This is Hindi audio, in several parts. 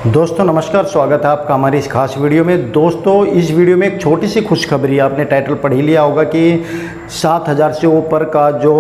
दोस्तों नमस्कार, स्वागत है आपका हमारी इस खास वीडियो में। दोस्तों इस वीडियो में एक छोटी सी खुशखबरी, आपने टाइटल पढ़ ही लिया होगा कि 7,000 से ऊपर का जो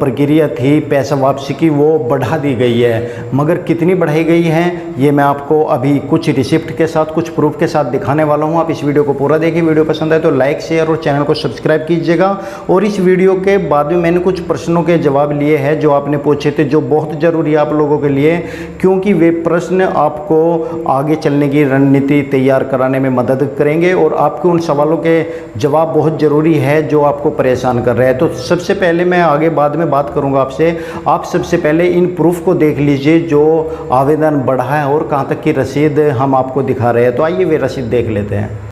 प्रक्रिया थी पैसा वापसी की वो बढ़ा दी गई है। मगर कितनी बढ़ाई गई है ये मैं आपको अभी कुछ रिसिप्ट के साथ, कुछ प्रूफ के साथ दिखाने वाला हूँ। आप इस वीडियो को पूरा देखिए। वीडियो पसंद आए तो लाइक, शेयर और चैनल को सब्सक्राइब कीजिएगा। और इस वीडियो के बाद में मैंने कुछ प्रश्नों के जवाब लिए हैं जो आपने पूछे थे, जो बहुत ज़रूरी है आप लोगों के लिए, क्योंकि वे प्रश्न आपको आगे चलने की रणनीति तैयार कराने में मदद करेंगे और आपके उन सवालों के जवाब बहुत ज़रूरी है जो आपको परेशान कर रहे हैं। तो सबसे पहले मैं आगे बाद में बात करूंगा आपसे। आप सबसे पहले इन प्रूफ को देख लीजिए जो आवेदन बढ़ा है और कहां तक की रसीद हम आपको दिखा रहे हैं। तो आइए वे रसीद देख लेते हैं।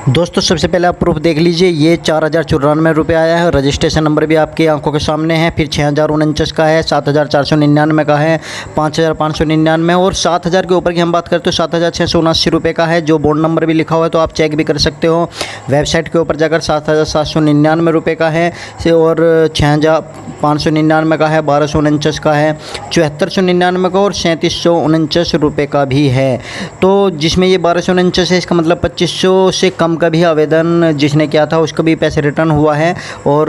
दोस्तों सबसे पहले आप प्रूफ देख लीजिए। ये 4,094 रुपये आया है। रजिस्ट्रेशन नंबर भी आपकी आंखों के सामने है। फिर 6,049 का है, 7,499 का है, 5,599 और 7,000 के ऊपर की हम बात करें तो 7,679 रुपये का है, जो बोर्ड नंबर भी लिखा हुआ है। तो आप चेक भी कर सकते हो वेबसाइट के ऊपर जाकर। 7,799 रुपये का है और 6,599 का है, 1,249 का है, 7,499 का और 3,749 रुपये का भी है। तो जिसमें ये 1,249 है, इसका मतलब 2,500 से कम का भी आवेदन जिसने किया था उसका भी पैसे रिटर्न हुआ है और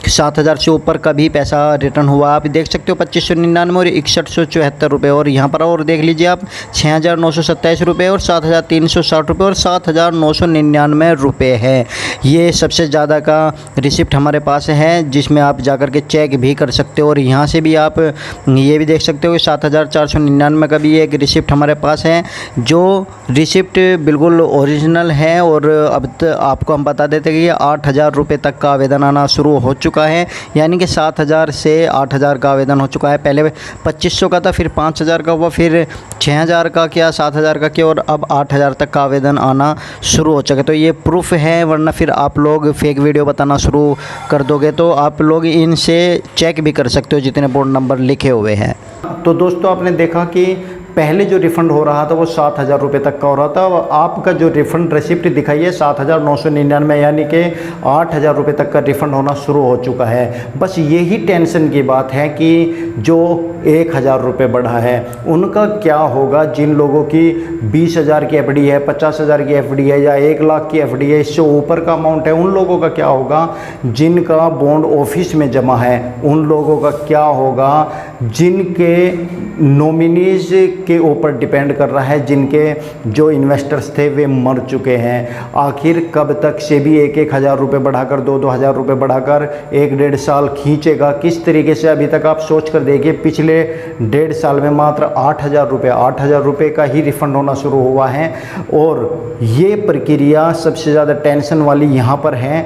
7,000 से ऊपर का भी पैसा रिटर्न हुआ। आप देख सकते हो 2,599 और 6,174 रुपये। और यहाँ पर और देख लीजिए आप 6,927 रुपये और 7,360 रुपये और 7,999 रुपये है। ये सबसे ज़्यादा का रिसिप्ट हमारे पास है, जिसमें आप जाकर के चेक भी कर सकते हो। और यहाँ से भी आप ये भी देख सकते हो कि 7,499 का भी एक रिसिप्ट हमारे पास है, जो रिसिप्ट बिल्कुल ओरिजिनल है। और अब आपको हम बता देते हैं कि 8,000 रुपये तक का आवेदन आना शुरू हो चुका है, यानी कि 7,000 से 8,000 का आवेदन हो चुका है। पहले 2,500 का था, फिर 5,000 का हुआ, फिर 6,000 का किया, 7,000 का किया और अब 8,000 तक का आवेदन आना शुरू हो चुका है। तो ये प्रूफ है, वरना फिर आप लोग फेक वीडियो बताना शुरू कर दोगे। तो आप लोग इनसे चेक भी कर सकते हो जितने बोर्ड नंबर लिखे हुए हैं। तो दोस्तों आपने देखा कि पहले जो रिफ़ंड हो रहा था वो 7,000 रुपये तक का हो रहा था। और आपका जो रिफ़ंड रिसिप्ट दिखाई है 7,999, यानी कि 8,000 रुपये तक का रिफ़ंड होना शुरू हो चुका है। बस यही टेंशन की बात है कि जो 1,000 रुपये बढ़ा है उनका क्या होगा। जिन लोगों की 20,000 की एफडी है, 50,000 की एफडी है या 1 लाख की एफडी है, इससे ऊपर का अमाउंट है, उन लोगों का क्या होगा। जिनका बॉन्ड ऑफिस में जमा है उन लोगों का क्या होगा। जिनके नॉमिनीज के ऊपर डिपेंड कर रहा है, जिनके जो इन्वेस्टर्स थे वे मर चुके हैं। आखिर कब तक से भी 1,000 रुपये बढ़ाकर 2,000 रुपये बढ़ाकर 1-1.5 साल खींचेगा। किस तरीके से अभी तक आप सोच कर देखिए, पिछले 1.5 साल में मात्र 8,000 रुपये का ही रिफ़ंड होना शुरू हुआ है। और ये प्रक्रिया सबसे ज़्यादा टेंशन वाली यहाँ पर है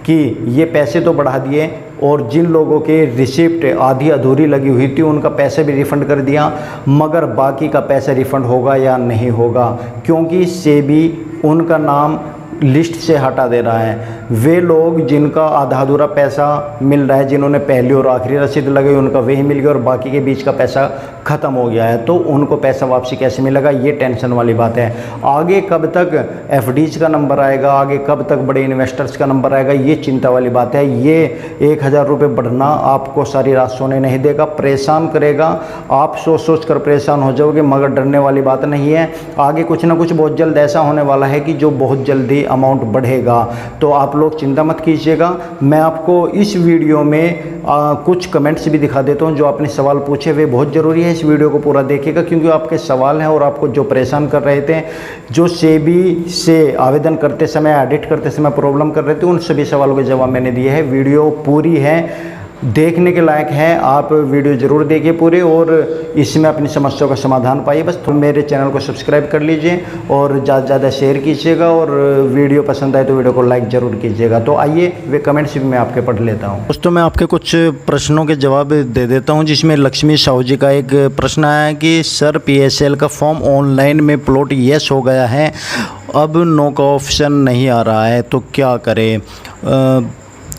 कि ये पैसे तो बढ़ा दिए और जिन लोगों के रिसिप्ट आधी अधूरी लगी हुई थी उनका पैसे भी रिफ़ंड कर दिया, मगर बाकी का पैसा रिफ़ंड होगा या नहीं होगा, क्योंकि सेबी उनका नाम लिस्ट से हटा दे रहा है। वे लोग जिनका आधा अधूरा पैसा मिल रहा है, जिन्होंने पहली और आखिरी रसीद लगाई उनका वही मिल गया और बाकी के बीच का पैसा ख़त्म हो गया है, तो उनको पैसा वापसी कैसे मिलेगा, ये टेंशन वाली बात है। आगे कब तक एफडीज का नंबर आएगा, आगे कब तक बड़े इन्वेस्टर्स का नंबर आएगा, ये चिंता वाली बात है। ये 1,000 रुपये बढ़ना आपको सारी रात सोने नहीं देगा, परेशान करेगा। आप सोच कर परेशान हो जाओगे, मगर डरने वाली बात नहीं है। आगे कुछ ना कुछ बहुत जल्द ऐसा होने वाला है कि जो बहुत जल्दी अमाउंट बढ़ेगा। तो आप लोग चिंता मत कीजिएगा। मैं आपको इस वीडियो में कुछ कमेंट्स भी दिखा देता हूं। जो आपने सवाल पूछे वे बहुत ज़रूरी है, इस वीडियो को पूरा देखिएगा, क्योंकि आपके सवाल हैं और आपको जो परेशान कर रहे थे, जो सेबी से आवेदन करते समय, एडिट करते समय प्रॉब्लम कर रहे थे, उन सभी सवालों के जवाब मैंने दिए हैं। वीडियो पूरी है, देखने के लायक है। आप वीडियो ज़रूर देखिए पूरे और इसमें अपनी समस्याओं का समाधान पाइए। बस तो मेरे चैनल को सब्सक्राइब कर लीजिए और ज़्यादा से ज़्यादा शेयर कीजिएगा और वीडियो पसंद आए तो वीडियो को लाइक ज़रूर कीजिएगा। तो आइए वे कमेंट्स भी मैं आपके पढ़ लेता हूँ। दोस्तों मैं आपके कुछ प्रश्नों के जवाब दे देता हूँ, जिसमें लक्ष्मी साहू जी का एक प्रश्न आया है कि सर PSL का फॉर्म ऑनलाइन में प्लॉट येस हो गया है, अब नो का ऑप्शन नहीं आ रहा है, तो क्या करें।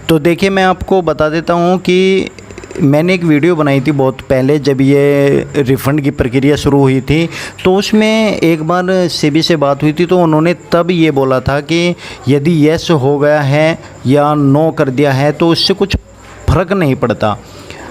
तो देखिए मैं आपको बता देता हूँ कि मैंने एक वीडियो बनाई थी बहुत पहले, जब ये रिफ़ंड की प्रक्रिया शुरू हुई थी, तो उसमें एक बार सेबी से बात हुई थी, तो उन्होंने तब ये बोला था कि यदि येस हो गया है या नो कर दिया है तो उससे कुछ फ़र्क नहीं पड़ता।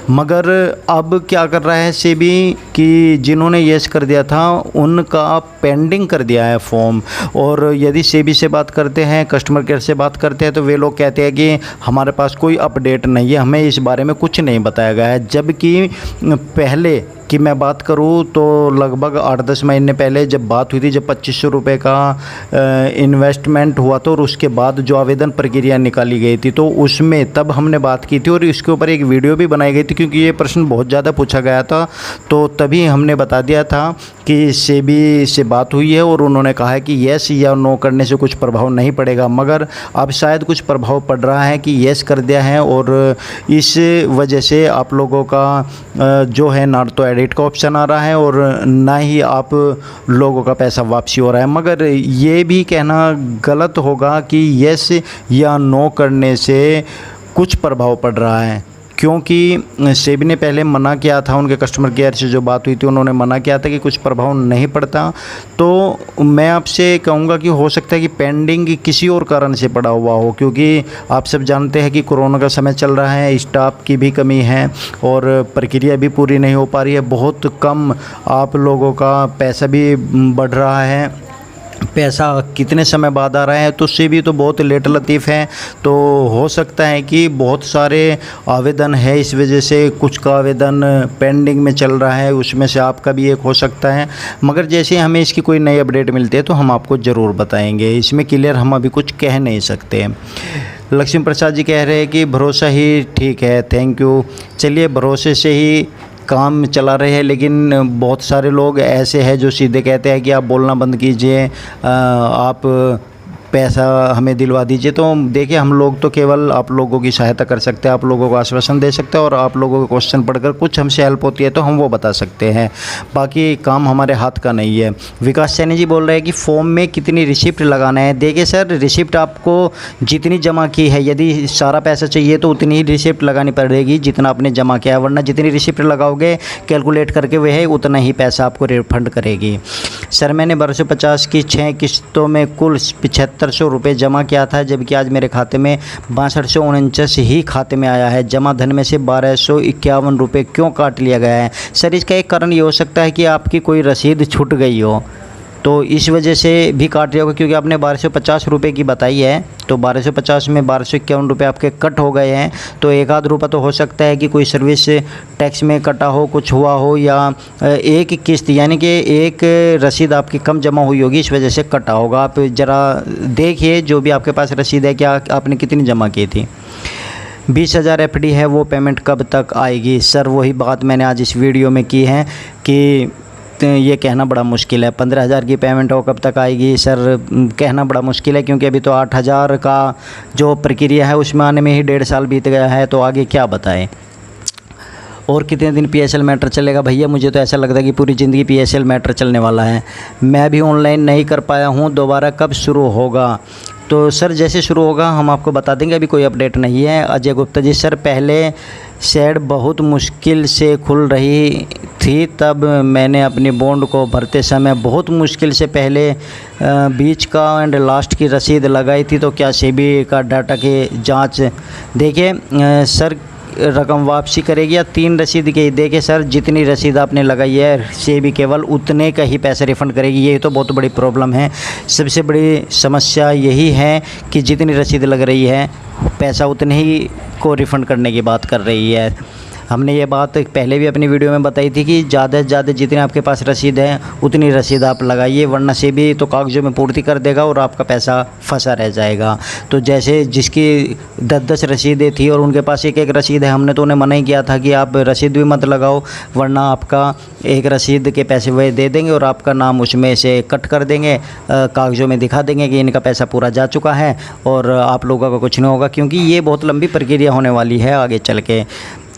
मगर अब क्या कर रहा है सेबी कि जिन्होंने येस कर दिया था उनका पेंडिंग कर दिया है फॉर्म। और यदि सेबी से बात करते हैं, कस्टमर केयर से बात करते हैं, तो वे लोग कहते हैं कि हमारे पास कोई अपडेट नहीं है, हमें इस बारे में कुछ नहीं बताया गया है। जबकि पहले कि मैं बात करूं तो लगभग 8-10 महीने पहले जब बात हुई थी, जब 2500 रुपये का इन्वेस्टमेंट हुआ था और उसके बाद जो आवेदन प्रक्रिया निकाली गई थी, तो उसमें तब हमने बात की थी और इसके ऊपर एक वीडियो भी बनाई गई थी, क्योंकि ये प्रश्न बहुत ज़्यादा पूछा गया था। तो तभी हमने बता दिया था कि सेबी से बात हुई है और उन्होंने कहा है कि येस या नो करने से कुछ प्रभाव नहीं पड़ेगा। मगर अब शायद कुछ प्रभाव पड़ रहा है कि येस कर दिया है, और इस वजह से आप लोगों का जो है ना तो एडिट का ऑप्शन आ रहा है और ना ही आप लोगों का पैसा वापसी हो रहा है। मगर ये भी कहना गलत होगा कि येस या नो करने से कुछ प्रभाव पड़ रहा है, क्योंकि सेबी ने पहले मना किया था, उनके कस्टमर केयर से जो बात हुई थी उन्होंने मना किया था कि कुछ प्रभाव नहीं पड़ता। तो मैं आपसे कहूँगा कि हो सकता है कि पेंडिंग किसी और कारण से पड़ा हुआ हो, क्योंकि आप सब जानते हैं कि कोरोना का समय चल रहा है, स्टाफ की भी कमी है और प्रक्रिया भी पूरी नहीं हो पा रही है। बहुत कम आप लोगों का पैसा भी बढ़ रहा है, पैसा कितने समय बाद आ रहा है, तो उससे भी तो बहुत लेट लतीफ़ है। तो हो सकता है कि बहुत सारे आवेदन है, इस वजह से कुछ का आवेदन पेंडिंग में चल रहा है, उसमें से आपका भी एक हो सकता है। मगर जैसे हमें इसकी कोई नई अपडेट मिलती है तो हम आपको ज़रूर बताएंगे। इसमें क्लियर हम अभी कुछ कह नहीं सकते। लक्ष्मी प्रसाद जी कह रहे हैं कि भरोसा ही ठीक है, थैंक यू। चलिए, भरोसे से ही काम चला रहे हैं, लेकिन बहुत सारे लोग ऐसे हैं जो सीधे कहते हैं कि आप बोलना बंद कीजिए, आप पैसा हमें दिलवा दीजिए। तो देखिए, हम लोग तो केवल आप लोगों की सहायता कर सकते हैं, आप लोगों को आश्वासन दे सकते हैं और आप लोगों के क्वेश्चन पढ़कर कुछ हमसे हेल्प होती है तो हम वो बता सकते हैं, बाकी काम हमारे हाथ का नहीं है। विकास सैनी जी बोल रहे हैं कि फॉर्म में कितनी रिसिप्ट लगाना है। देखिए सर, रिसिप्ट आपको जितनी जमा की है, यदि सारा पैसा चाहिए तो उतनी ही रिसिप्ट लगानी पड़ेगी जितना आपने जमा किया है, वरना जितनी रिसिप्ट लगाओगे कैलकुलेट करके वह उतना ही पैसा आपको रिफंड करेगी। सर, मैंने 1250 की 6 किस्तों में कुल 7500 रुपये जमा किया था, जबकि आज मेरे खाते में 6249 ही खाते में आया है। जमा धन में से 1251 रुपये क्यों काट लिया गया है? सर, इसका एक कारण ये हो सकता है कि आपकी कोई रसीद छूट गई हो, तो इस वजह से भी काट लिया होगा, क्योंकि आपने 1250 रुपये की बताई है, तो 1250 में 1251 रुपये आपके कट हो गए हैं। तो एक आध रुपये तो हो सकता है कि कोई सर्विस टैक्स में कटा हो, कुछ हुआ हो, या एक किस्त यानी कि एक रसीद आपकी कम जमा हुई होगी, इस वजह से कटा होगा। आप ज़रा देखिए जो भी आपके पास रसीद है, क्या आपने कितनी जमा की थी। 20,000 FD है, वो पेमेंट कब तक आएगी? सर, वही बात मैंने आज इस वीडियो में की है कि ये कहना बड़ा मुश्किल है। 15,000 की पेमेंट हो कब तक आएगी? सर, कहना बड़ा मुश्किल है, क्योंकि अभी तो 8,000 का जो प्रक्रिया है उसमें आने में ही 1.5 साल बीत गया है, तो आगे क्या बताएं। और कितने दिन PSL मैटर चलेगा? भैया, मुझे तो ऐसा लगता है कि पूरी ज़िंदगी PSL मैटर चलने वाला है। मैं भी ऑनलाइन नहीं कर पाया हूँ, दोबारा कब शुरू होगा? तो सर, जैसे शुरू होगा हम आपको बता देंगे, अभी कोई अपडेट नहीं है। अजय गुप्ता जी, सर पहले शेड बहुत मुश्किल से खुल रही थी, तब मैंने अपनी बॉन्ड को भरते समय बहुत मुश्किल से पहले बीच का एंड लास्ट की रसीद लगाई थी, तो क्या सेबी का डाटा की जांच? देखिए सर, रकम वापसी करेगी या 3 रसीद की? देखिए सर, जितनी रसीद आपने लगाई है सेबी केवल उतने का ही पैसा रिफ़ंड करेगी। ये तो बहुत बड़ी प्रॉब्लम है, सबसे बड़ी समस्या यही है कि जितनी रसीद लग रही है पैसा उतने ही को रिफ़ंड करने की बात कर रही है। हमने ये बात पहले भी अपनी वीडियो में बताई थी कि ज़्यादा से ज़्यादा जितने आपके पास रसीद है उतनी रसीद आप लगाइए, वरना सेबी तो कागज़ों में पूर्ति कर देगा और आपका पैसा फंसा रह जाएगा। तो जैसे जिसकी 10-10 रसीदें थी और उनके पास एक रसीद है, हमने तो उन्हें मना ही किया था कि आप रसीद भी मत लगाओ, वरना आपका एक रसीद के पैसे वह दे देंगे और आपका नाम उसमें से कट कर देंगे, कागज़ों में दिखा देंगे कि इनका पैसा पूरा जा चुका है और आप लोगों का कुछ नहीं होगा, क्योंकि ये बहुत लंबी प्रक्रिया होने वाली है आगे चल के।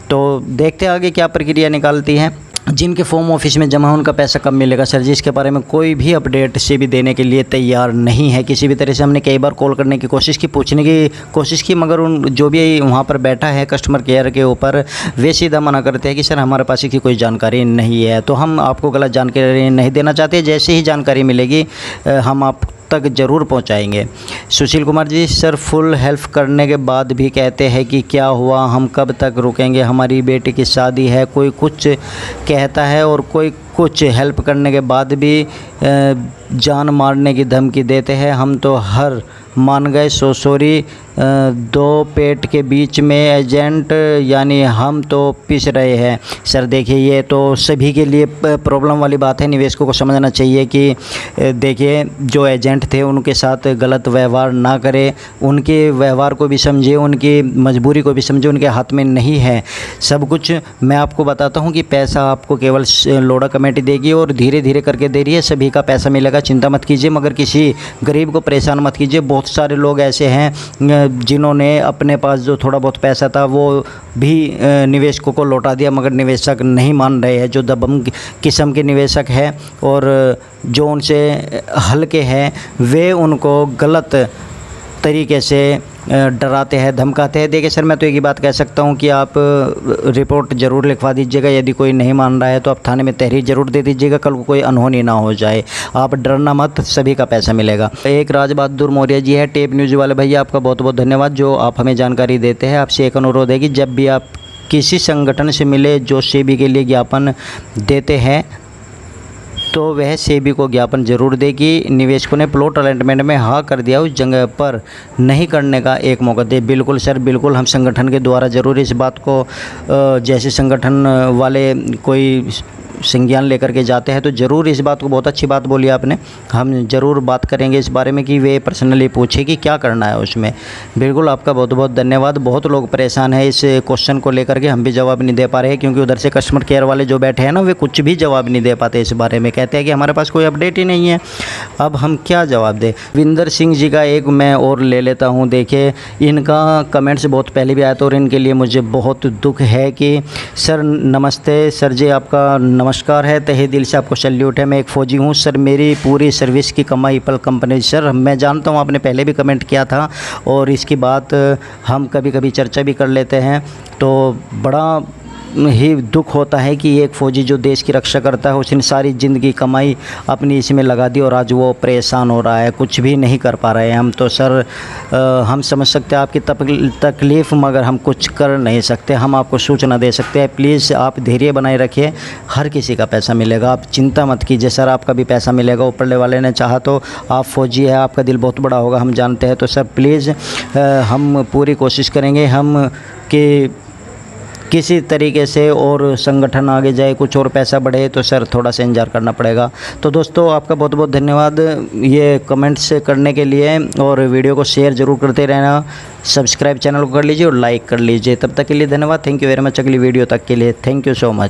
तो देखते हैं आगे क्या प्रक्रिया निकालती है। जिनके फॉर्म ऑफिस में जमा है उनका पैसा कब मिलेगा? सर जी, इसके बारे में कोई भी अपडेट से भी देने के लिए तैयार नहीं है किसी भी तरह से। हमने कई बार कॉल करने की कोशिश की, पूछने की कोशिश की, मगर उन जो भी वहाँ पर बैठा है कस्टमर केयर के ऊपर, वे सीधा मना करते हैं कि सर हमारे पास इसकी कोई जानकारी नहीं है। तो हम आपको गलत जानकारी नहीं देना चाहते, जैसे ही जानकारी मिलेगी हम आप तक ज़रूर पहुंचाएंगे। Sushil Kumar ji, sir full help करने के बाद भी कहते हैं कि क्या हुआ, हम कब तक रुकेंगे, हमारी बेटी की शादी है। कोई कुछ कहता है और कोई कुछ हेल्प करने के बाद भी जान मारने की धमकी देते हैं। हम तो हर मान गए, सो सॉरी। दो पेट के बीच में एजेंट, यानी हम तो पिस रहे हैं। सर देखिए, ये तो सभी के लिए प्रॉब्लम वाली बात है। निवेशकों को समझना चाहिए कि देखिए, जो एजेंट थे उनके साथ गलत व्यवहार ना करें, उनके व्यवहार को भी समझे, उनकी मजबूरी को भी समझे। उनके हाथ में नहीं है सब कुछ। मैं आपको बताता हूँ कि पैसा आपको केवल लोढ़ा कमेटी देगी और धीरे धीरे करके दे रही है। सभी का पैसा मिलेगा, चिंता मत कीजिए, मगर किसी गरीब को परेशान मत कीजिए। बहुत सारे लोग ऐसे हैं जिन्होंने अपने पास जो थोड़ा बहुत पैसा था वो भी निवेशकों को लौटा दिया, मगर निवेशक नहीं मान रहे हैं। जो दबंग किस्म के निवेशक हैं और जो उनसे हल्के हैं, वे उनको गलत तरीके से डराते हैं, धमकाते हैं। देखिए सर, मैं तो एक ही बात कह सकता हूं कि आप रिपोर्ट ज़रूर लिखवा दीजिएगा। यदि कोई नहीं मान रहा है तो आप थाने में तहरीर ज़रूर दे दीजिएगा, कल को कोई अनहोनी ना हो जाए। आप डरना मत, सभी का पैसा मिलेगा। एक राज बहादुर मौर्य जी है, टेप न्यूज़ वाले भैया, आपका बहुत बहुत धन्यवाद जो आप हमें जानकारी देते हैं। आपसे एक अनुरोध है कि जब भी आप किसी संगठन से मिले जो सेबी के लिए ज्ञापन देते हैं तो वह सेबी को ज्ञापन जरूर दे कि निवेशकों ने प्लॉट अलॉटमेंट में हाँ कर दिया, उस जगह पर नहीं करने का एक मौका दे। बिल्कुल सर, बिल्कुल हम संगठन के द्वारा ज़रूर इस बात को, जैसे संगठन वाले कोई संज्ञान लेकर के जाते हैं तो ज़रूर इस बात को, बहुत अच्छी बात बोली आपने, हम ज़रूर बात करेंगे इस बारे में कि वे पर्सनली पूछे कि क्या करना है उसमें। बिल्कुल, आपका बहुत बहुत धन्यवाद। बहुत लोग परेशान हैं इस क्वेश्चन को लेकर के, हम भी जवाब नहीं दे पा रहे हैं क्योंकि उधर से कस्टमर केयर वाले जो बैठे हैं ना, वे कुछ भी जवाब नहीं दे पाते इस बारे में। कहते हैं कि हमारे पास कोई अपडेट ही नहीं है, अब हम क्या जवाब दें। विंदर सिंह जी का एक मैं और ले लेता हूँ। देखिए, इनका कमेंट्स बहुत पहले भी आया था और इनके लिए मुझे बहुत दुख है कि सर नमस्ते सर जी, आपका नमस्कार है, तहे दिल से आपको सैल्यूट है। मैं एक फ़ौजी हूँ सर, मेरी पूरी सर्विस की कमाई एप्पल कंपनी। सर मैं जानता हूँ आपने पहले भी कमेंट किया था और इसकी बात हम कभी कभी चर्चा भी कर लेते हैं, तो बड़ा ही दुख होता है कि एक फ़ौजी जो देश की रक्षा करता है, उसने सारी ज़िंदगी कमाई अपनी इसमें लगा दी और आज वो परेशान हो रहा है, कुछ भी नहीं कर पा रहे हैं हम। तो सर हम समझ सकते हैं आपकी तकलीफ़, मगर हम कुछ कर नहीं सकते। हम आपको सूचना दे सकते हैं, प्लीज़ आप धैर्य बनाए रखिए, हर किसी का पैसा मिलेगा, आप चिंता मत कीजिए सर, आपका भी पैसा मिलेगा। ऊपर वाले ने चाहा तो, आप फ़ौजी है, आपका दिल बहुत बड़ा होगा, हम जानते हैं। तो सर प्लीज़ हम पूरी कोशिश करेंगे हम कि किसी तरीके से और संगठन आगे जाए, कुछ और पैसा बढ़े, तो सर थोड़ा सा इंतजार करना पड़ेगा। तो दोस्तों, आपका बहुत बहुत धन्यवाद ये कमेंट्स करने के लिए, और वीडियो को शेयर ज़रूर करते रहना, सब्सक्राइब चैनल को कर लीजिए और लाइक कर लीजिए। तब तक के लिए धन्यवाद, थैंक यू वेरी मच। अगली वीडियो तक के लिए थैंक यू सो मच।